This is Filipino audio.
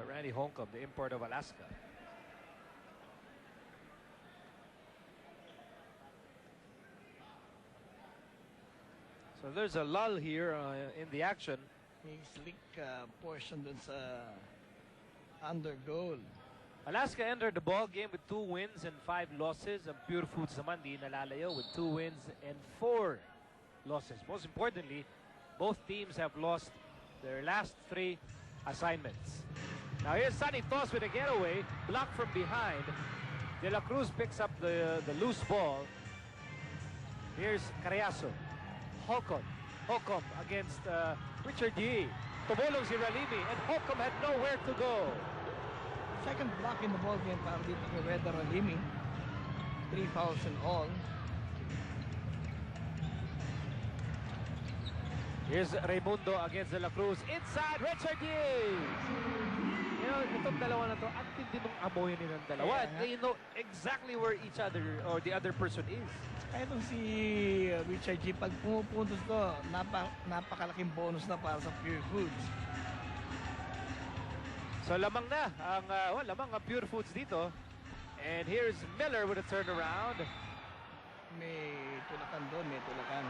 Randy Honkum, the import of Alaska. So there's a lull here in the action. May slick portion dun sa under goal. Alaska entered the ball game with 2 wins and 5 losses. Ang Pure Foods naman di nalalayo with 2 wins and 4 losses. Most importantly, both teams have lost their last 3 assignments. Now here's Sunny Toss with a getaway, blocked from behind. De La Cruz picks up the loose ball. Here's Carriazo. Holcomb against Richard Yee. Tumulong si Ralimi and Holcomb had nowhere to go. Second block in the ball game para dito kay Reda Ralimi. 3 fouls in all. Here's Raimundo against De La Cruz. Inside, Richard Yee! You know, itong dalawa na to, ang tindi nung amoy nilang dalawa. Yeah. They know exactly where each other or the other person is. Kaya itong si Richard G, pag pumupuntos to, napakalaking bonus na para sa Pure Foods. So lamang na lamang ang Pure Foods dito. And here's Miller with a turnaround. May tulakan doon, may tulakan.